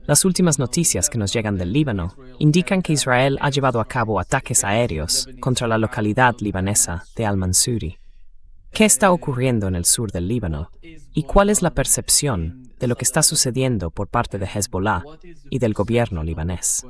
Las últimas noticias que nos llegan del Líbano indican que Israel ha llevado a cabo ataques aéreos contra la localidad libanesa de Al-Mansuri. ¿Qué está ocurriendo en el sur del Líbano? ¿Y cuál es la percepción de lo que está sucediendo por parte de Hezbollah y del gobierno libanés?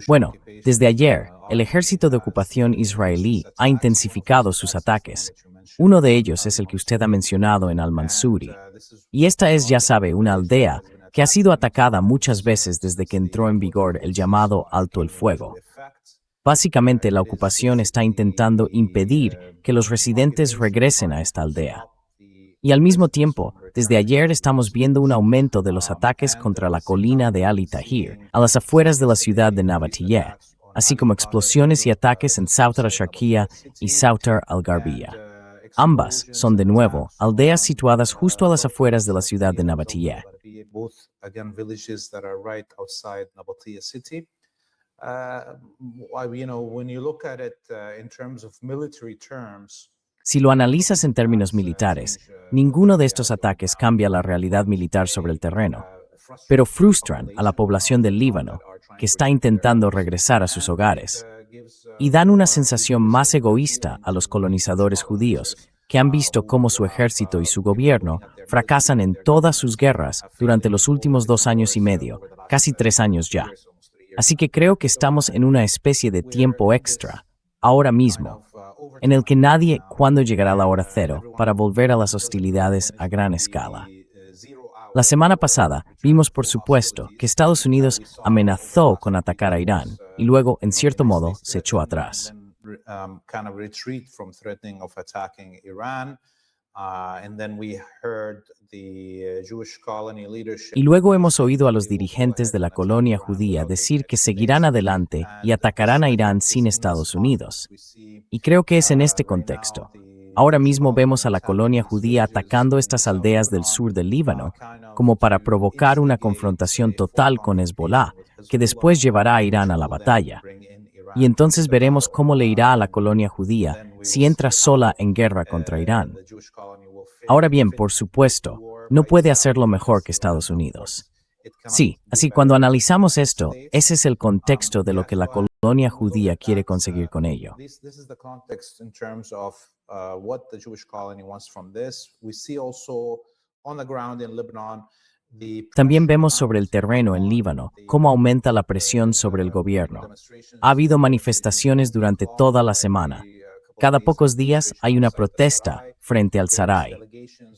Bueno, desde ayer, el ejército de ocupación israelí ha intensificado sus ataques. Uno de ellos es el que usted ha mencionado en Al-Mansuri. Y esta es, ya sabe, una aldea que ha sido atacada muchas veces desde que entró en vigor el llamado Alto el Fuego. Básicamente, la ocupación está intentando impedir que los residentes regresen a esta aldea. Y al mismo tiempo, desde ayer estamos viendo un aumento de los ataques contra la colina de Ali Tahir, a las afueras de la ciudad de Nabatiyeh, así como explosiones y ataques en Sautar al-Sharqiya y Sautar al-Gharbiyya. Ambas son, de nuevo, aldeas situadas justo a las afueras de la ciudad de Nabatiyeh. Si lo analizas en términos militares, ninguno de estos ataques cambia la realidad militar sobre el terreno, pero frustran a la población del Líbano, que está intentando regresar a sus hogares, y dan una sensación más egoísta a los colonizadores judíos, que han visto cómo su ejército y su gobierno fracasan en todas sus guerras durante los últimos 2 años y medio, casi 3 años ya. Así que creo que estamos en una especie de tiempo extra, ahora mismo, en el que nadie cuándo llegará la hora cero para volver a las hostilidades a gran escala. La semana pasada vimos, por supuesto, que Estados Unidos amenazó con atacar a Irán y luego, en cierto modo, se echó atrás. Y luego hemos oído a los dirigentes de la colonia judía decir que seguirán adelante y atacarán a Irán sin Estados Unidos. Y creo que es en este contexto. Ahora mismo vemos a la colonia judía atacando estas aldeas del sur del Líbano, como para provocar una confrontación total con Hezbollah, que después llevará a Irán a la batalla. Y entonces veremos cómo le irá a la colonia judía si entra sola en guerra contra Irán. Ahora bien, por supuesto, no puede hacerlo mejor que Estados Unidos. Sí, así cuando analizamos esto, ese es el contexto de lo que la colonia judía quiere conseguir con ello. También vemos sobre el terreno en Líbano cómo aumenta la presión sobre el gobierno. Ha habido manifestaciones durante toda la semana. Cada pocos días hay una protesta frente al Saray.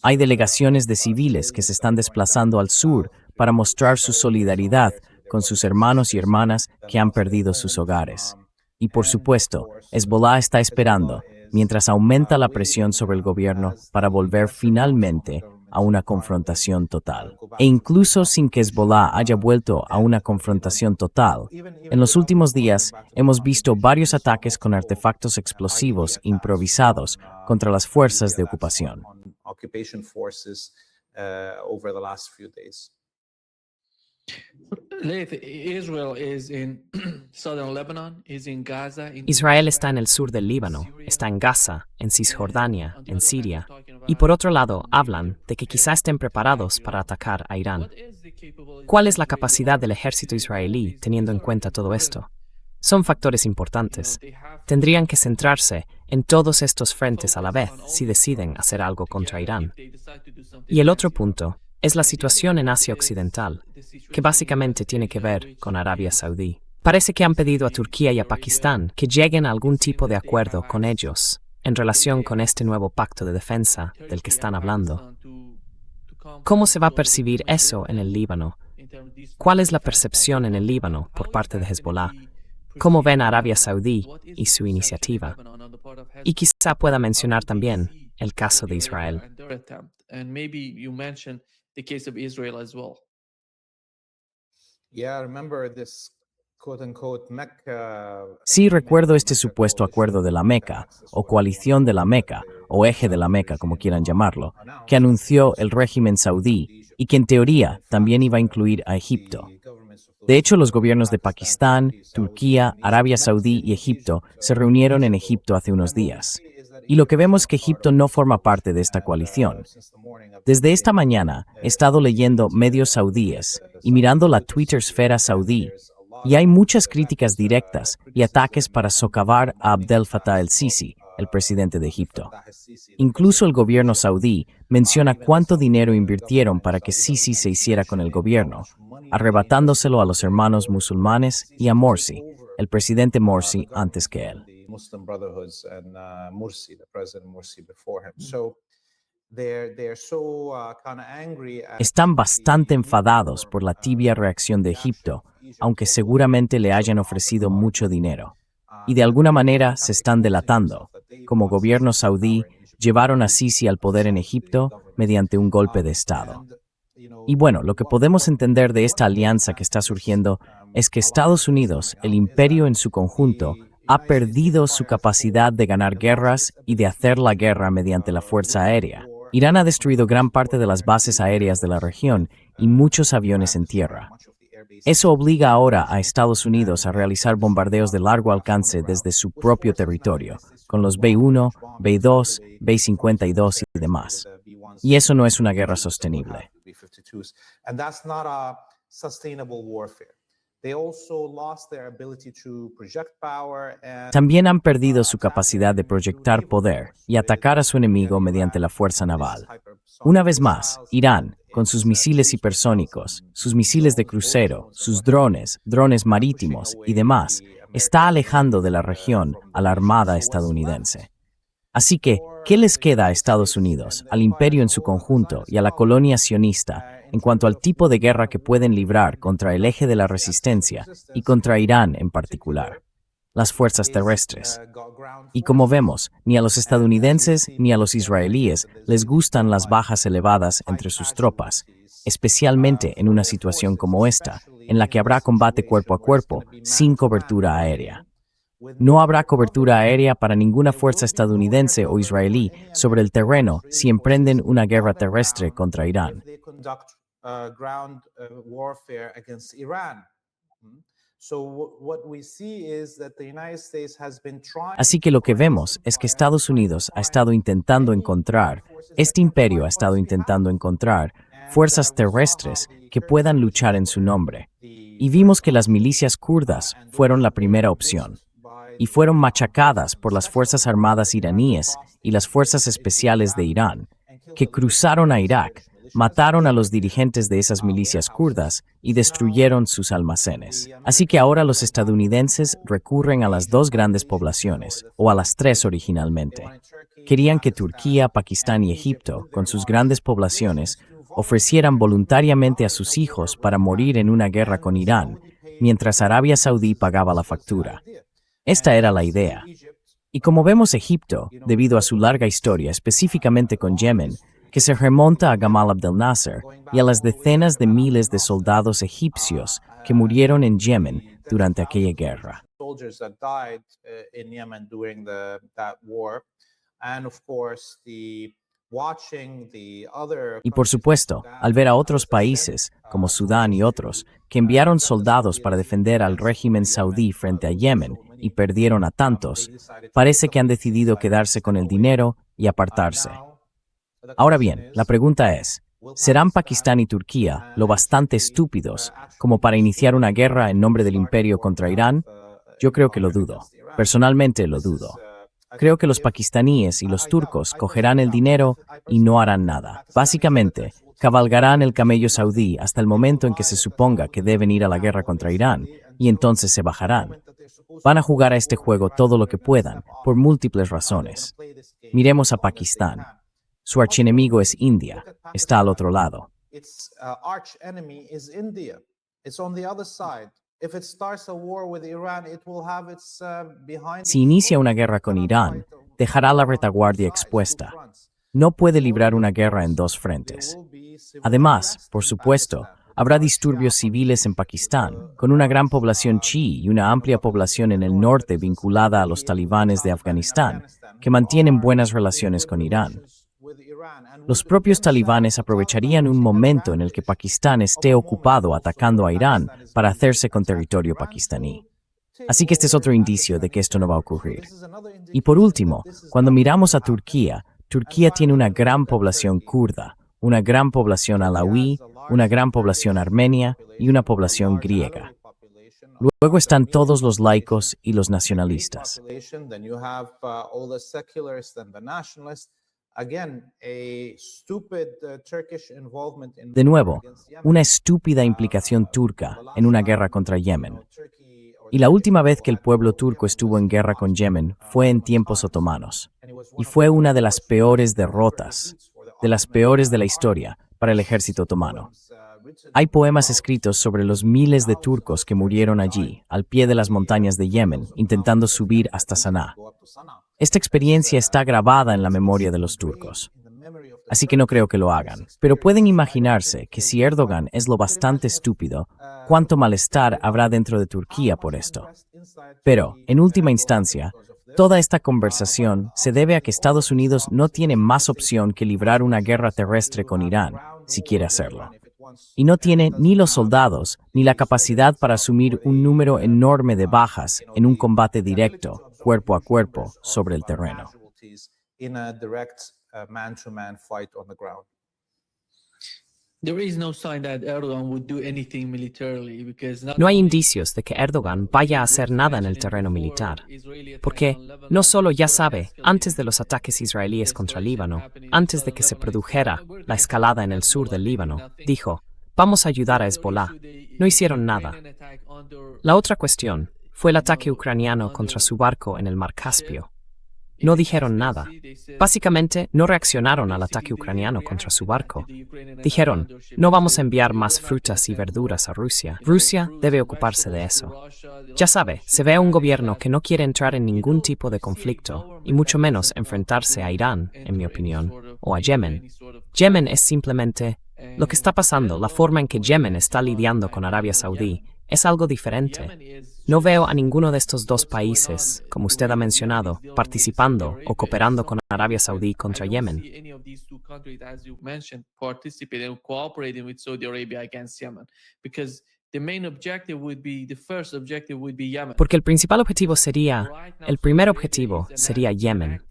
Hay delegaciones de civiles que se están desplazando al sur para mostrar su solidaridad con sus hermanos y hermanas que han perdido sus hogares. Y por supuesto, Hezbollah está esperando, mientras aumenta la presión sobre el gobierno para volver finalmente a una confrontación total. E incluso sin que Hezbollah haya vuelto a una confrontación total, en los últimos días hemos visto varios ataques con artefactos explosivos improvisados contra las fuerzas de ocupación. Israel está en el sur del Líbano, está en Gaza, en Cisjordania, en Siria, y por otro lado hablan de que quizá estén preparados para atacar a Irán. ¿Cuál es la capacidad del ejército israelí teniendo en cuenta todo esto? Son factores importantes. Tendrían que centrarse en todos estos frentes a la vez si deciden hacer algo contra Irán. Y el otro punto es la situación en Asia Occidental, que básicamente tiene que ver con Arabia Saudí. Parece que han pedido a Turquía y a Pakistán que lleguen a algún tipo de acuerdo con ellos en relación con este nuevo pacto de defensa del que están hablando. ¿Cómo se va a percibir eso en el Líbano? ¿Cuál es la percepción en el Líbano por parte de Hezbollah? ¿Cómo ven a Arabia Saudí y su iniciativa? Y quizá pueda mencionar también el caso de Israel. Sí, recuerdo este supuesto acuerdo de la Meca, o coalición de la Meca, o eje de la Meca, como quieran llamarlo, que anunció el régimen saudí y que en teoría también iba a incluir a Egipto. De hecho, los gobiernos de Pakistán, Turquía, Arabia Saudí y Egipto se reunieron en Egipto hace unos días. Y lo que vemos es que Egipto no forma parte de esta coalición. Desde esta mañana he estado leyendo medios saudíes y mirando la Twitter-sfera saudí, y hay muchas críticas directas y ataques para socavar a Abdel Fattah el-Sisi, el presidente de Egipto. Incluso el gobierno saudí menciona cuánto dinero invirtieron para que Sisi se hiciera con el gobierno, arrebatándoselo a los hermanos musulmanes y a Morsi, el presidente Morsi antes que él. Están bastante enfadados por la tibia reacción de Egipto, aunque seguramente le hayan ofrecido mucho dinero. Y de alguna manera se están delatando. Como gobierno saudí, llevaron a Sisi al poder en Egipto mediante un golpe de Estado. Y bueno, lo que podemos entender de esta alianza que está surgiendo es que Estados Unidos, el imperio en su conjunto, ha perdido su capacidad de ganar guerras y de hacer la guerra mediante la fuerza aérea. Irán ha destruido gran parte de las bases aéreas de la región y muchos aviones en tierra. Eso obliga ahora a Estados Unidos a realizar bombardeos de largo alcance desde su propio territorio, con los B-1, B-2, B-52 y demás. Y eso no es una guerra sostenible. También han perdido su capacidad de proyectar poder y atacar a su enemigo mediante la fuerza naval. Una vez más, Irán, con sus misiles hipersónicos, sus misiles de crucero, sus drones, drones marítimos y demás, está alejando de la región a la Armada estadounidense. Así que, ¿qué les queda a Estados Unidos, al imperio en su conjunto y a la colonia sionista en cuanto al tipo de guerra que pueden librar contra el eje de la resistencia y contra Irán en particular? Las fuerzas terrestres. Y como vemos, ni a los estadounidenses ni a los israelíes les gustan las bajas elevadas entre sus tropas, especialmente en una situación como esta, en la que habrá combate cuerpo a cuerpo sin cobertura aérea. No habrá cobertura aérea para ninguna fuerza estadounidense o israelí sobre el terreno si emprenden una guerra terrestre contra Irán. Así que lo que vemos es que Estados Unidos ha estado intentando encontrar, este imperio ha estado intentando encontrar fuerzas terrestres que puedan luchar en su nombre. Y vimos que las milicias kurdas fueron la primera opción. Y fueron machacadas por las Fuerzas Armadas iraníes y las Fuerzas Especiales de Irán, que cruzaron a Irak, mataron a los dirigentes de esas milicias kurdas y destruyeron sus almacenes. Así que ahora los estadounidenses recurren a las dos grandes poblaciones, o a las tres originalmente. Querían que Turquía, Pakistán y Egipto, con sus grandes poblaciones, ofrecieran voluntariamente a sus hijos para morir en una guerra con Irán, mientras Arabia Saudí pagaba la factura. Esta era la idea. Y como vemos, Egipto, debido a su larga historia, específicamente con Yemen, que se remonta a Gamal Abdel Nasser y a las decenas de miles de soldados egipcios que murieron en Yemen durante aquella guerra. Y por supuesto, al ver a otros países, como Sudán y otros, que enviaron soldados para defender al régimen saudí frente a Yemen y perdieron a tantos, parece que han decidido quedarse con el dinero y apartarse. Ahora bien, la pregunta es, ¿serán Pakistán y Turquía lo bastante estúpidos como para iniciar una guerra en nombre del imperio contra Irán? Yo creo que lo dudo. Personalmente lo dudo. Creo que los pakistaníes y los turcos cogerán el dinero y no harán nada. Básicamente, cabalgarán el camello saudí hasta el momento en que se suponga que deben ir a la guerra contra Irán, y entonces se bajarán. Van a jugar a este juego todo lo que puedan, por múltiples razones. Miremos a Pakistán. Su archienemigo es India, está al otro lado. Si inicia una guerra con Irán, dejará la retaguardia expuesta. No puede librar una guerra en dos frentes. Además, por supuesto, habrá disturbios civiles en Pakistán, con una gran población chií y una amplia población en el norte vinculada a los talibanes de Afganistán, que mantienen buenas relaciones con Irán. Los propios talibanes aprovecharían un momento en el que Pakistán esté ocupado atacando a Irán para hacerse con territorio pakistaní. Así que este es otro indicio de que esto no va a ocurrir. Y por último, cuando miramos a Turquía, Turquía tiene una gran población kurda, una gran población alauí, una gran población armenia y una población griega. Luego están todos los laicos y los nacionalistas. De nuevo, una estúpida implicación turca en una guerra contra Yemen. Y la última vez que el pueblo turco estuvo en guerra con Yemen fue en tiempos otomanos. Y fue una de las peores derrotas, de las peores de la historia para el ejército otomano. Hay poemas escritos sobre los miles de turcos que murieron allí, al pie de las montañas de Yemen, intentando subir hasta Saná. Esta experiencia está grabada en la memoria de los turcos. Así que no creo que lo hagan. Pero pueden imaginarse que si Erdogan es lo bastante estúpido, cuánto malestar habrá dentro de Turquía por esto. Pero, en última instancia, toda esta conversación se debe a que Estados Unidos no tiene más opción que librar una guerra terrestre con Irán, si quiere hacerlo. Y no tiene ni los soldados ni la capacidad para asumir un número enorme de bajas en un combate directo, cuerpo a cuerpo, sobre el terreno. No hay indicios de que Erdogan vaya a hacer nada en el terreno militar, porque no solo ya sabe, antes de los ataques israelíes contra Líbano, antes de que se produjera la escalada en el sur del Líbano, dijo, vamos a ayudar a Hezbollah. No hicieron nada. La otra cuestión fue el ataque ucraniano contra su barco en el Mar Caspio. No dijeron nada. Básicamente, no reaccionaron al ataque ucraniano contra su barco. Dijeron, no vamos a enviar más frutas y verduras a Rusia. Rusia debe ocuparse de eso. Ya sabe, se ve a un gobierno que no quiere entrar en ningún tipo de conflicto, y mucho menos enfrentarse a Irán, en mi opinión, o a Yemen. Yemen es simplemente lo que está pasando, la forma en que Yemen está lidiando con Arabia Saudí. Es algo diferente. No veo a ninguno de estos dos países, como usted ha mencionado, participando o cooperando con Arabia Saudí contra Yemen. Porque el primer objetivo sería Yemen.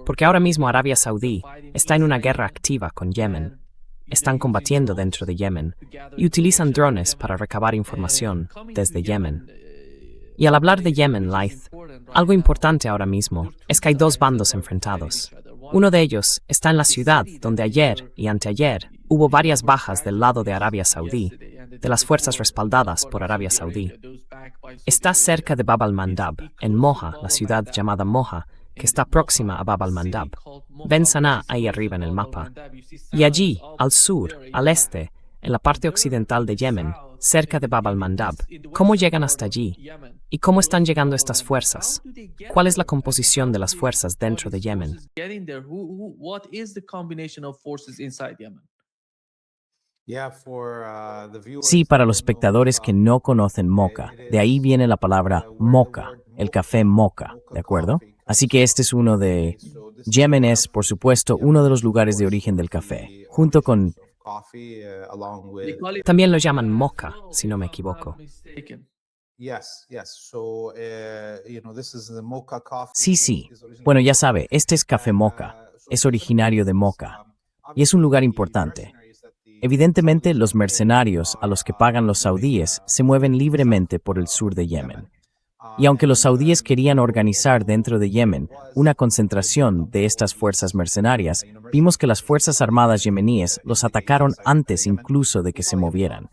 Porque ahora mismo Arabia Saudí está en una guerra activa con Yemen. Están combatiendo dentro de Yemen y utilizan drones para recabar información desde Yemen. Y al hablar de Yemen, Laith, algo importante ahora mismo es que hay dos bandos enfrentados. Uno de ellos está en la ciudad donde ayer y anteayer hubo varias bajas del lado de Arabia Saudí, de las fuerzas respaldadas por Arabia Saudí. Está cerca de Bab al-Mandab, en Moha, la ciudad llamada Moha, que está próxima a Bab al-Mandab. Ven Saná ahí arriba en el mapa. Y allí, al sur, al este, en la parte occidental de Yemen, cerca de Bab al-Mandab, ¿cómo llegan hasta allí? ¿Y cómo están llegando estas fuerzas? ¿Cuál es la composición de las fuerzas dentro de Yemen? Sí, para los espectadores que no conocen mocha, de ahí viene la palabra mocha, el café mocha, ¿de acuerdo? Así que este es uno de... Yemen es, por supuesto, uno de los lugares de origen del café, junto con... También lo llaman mocha, si no me equivoco. Sí. Bueno, ya sabe, este es café mocha, es originario de Mocha, y es un lugar importante. Evidentemente, los mercenarios a los que pagan los saudíes se mueven libremente por el sur de Yemen. Y aunque los saudíes querían organizar dentro de Yemen una concentración de estas fuerzas mercenarias, vimos que las fuerzas armadas yemeníes los atacaron antes incluso de que se movieran.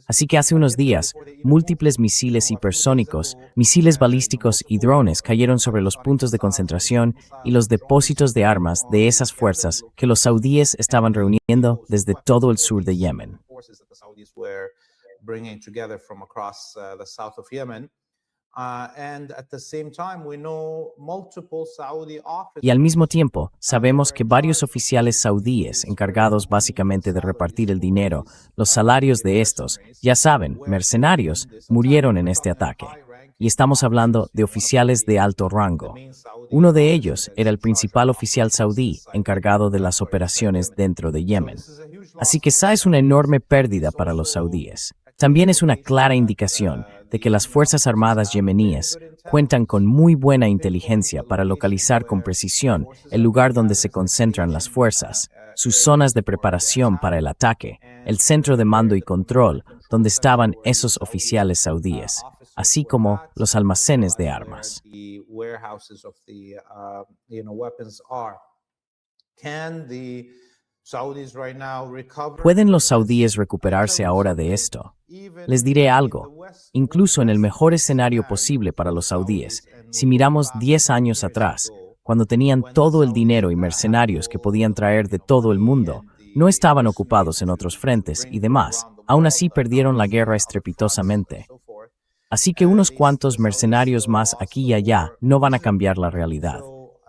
Así que hace unos días, múltiples misiles hipersónicos, misiles balísticos y drones cayeron sobre los puntos de concentración y los depósitos de armas de esas fuerzas que los saudíes estaban reuniendo desde todo el sur de Yemen. Y al mismo tiempo, sabemos que varios oficiales saudíes encargados básicamente de repartir el dinero, los salarios de estos, ya saben, mercenarios, murieron en este ataque. y estamos hablando de oficiales de alto rango. Uno de ellos era el principal oficial saudí encargado de las operaciones dentro de Yemen. Así que esa es una enorme pérdida para los saudíes. También es una clara indicación de que las Fuerzas Armadas yemeníes cuentan con muy buena inteligencia para localizar con precisión el lugar donde se concentran las fuerzas, sus zonas de preparación para el ataque, el centro de mando y control donde estaban esos oficiales saudíes, así como los almacenes de armas. ¿Pueden los saudíes recuperarse ahora de esto? Les diré algo. Incluso en el mejor escenario posible para los saudíes, si miramos 10 años atrás, cuando tenían todo el dinero y mercenarios que podían traer de todo el mundo, no estaban ocupados en otros frentes y demás, aún así perdieron la guerra estrepitosamente. Así que unos cuantos mercenarios más aquí y allá no van a cambiar la realidad.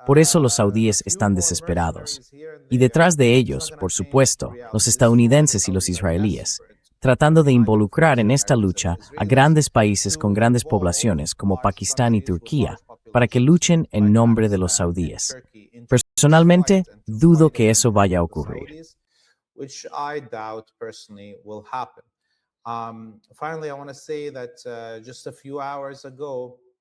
Por eso los saudíes están desesperados. Y detrás de ellos, por supuesto, los estadounidenses y los israelíes, tratando de involucrar en esta lucha a grandes países con grandes poblaciones como Pakistán y Turquía, para que luchen en nombre de los saudíes. Personalmente, dudo que eso vaya a ocurrir.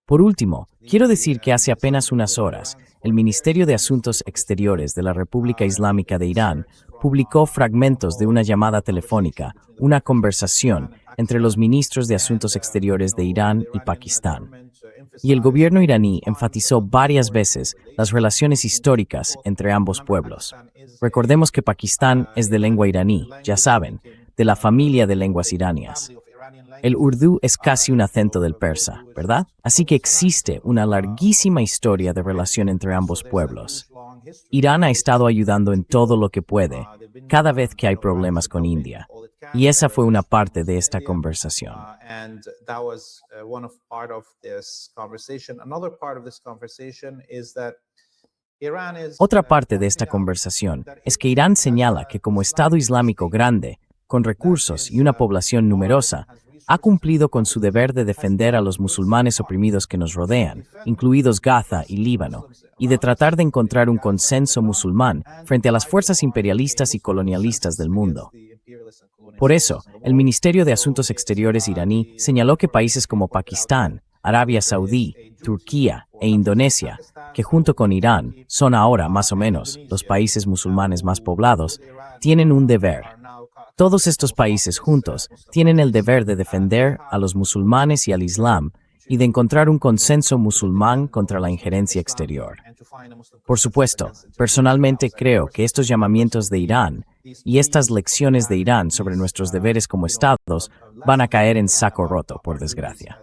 Por último, quiero decir que hace apenas unas horas, el Ministerio de Asuntos Exteriores de la República Islámica de Irán publicó fragmentos de una llamada telefónica, una conversación entre los ministros de Asuntos Exteriores de Irán y Pakistán. Y el gobierno iraní enfatizó varias veces las relaciones históricas entre ambos pueblos. Recordemos que Pakistán es de lengua iraní, ya saben, de la familia de lenguas iranias. El urdú es casi un acento del persa, ¿verdad? Así que existe una larguísima historia de relación entre ambos pueblos. Irán ha estado ayudando en todo lo que puede, cada vez que hay problemas con India. Y esa fue una parte de esta conversación. Otra parte de esta conversación es que Irán señala que como Estado Islámico grande, con recursos y una población numerosa, ha cumplido con su deber de defender a los musulmanes oprimidos que nos rodean, incluidos Gaza y Líbano, y de tratar de encontrar un consenso musulmán frente a las fuerzas imperialistas y colonialistas del mundo. Por eso, el Ministerio de Asuntos Exteriores iraní señaló que países como Pakistán, Arabia Saudí, Turquía e Indonesia, que junto con Irán son ahora más o menos los países musulmanes más poblados, tienen un deber. Todos estos países juntos tienen el deber de defender a los musulmanes y al Islam y de encontrar un consenso musulmán contra la injerencia exterior. Por supuesto, personalmente creo que estos llamamientos de Irán y estas lecciones de Irán sobre nuestros deberes como estados van a caer en saco roto, por desgracia.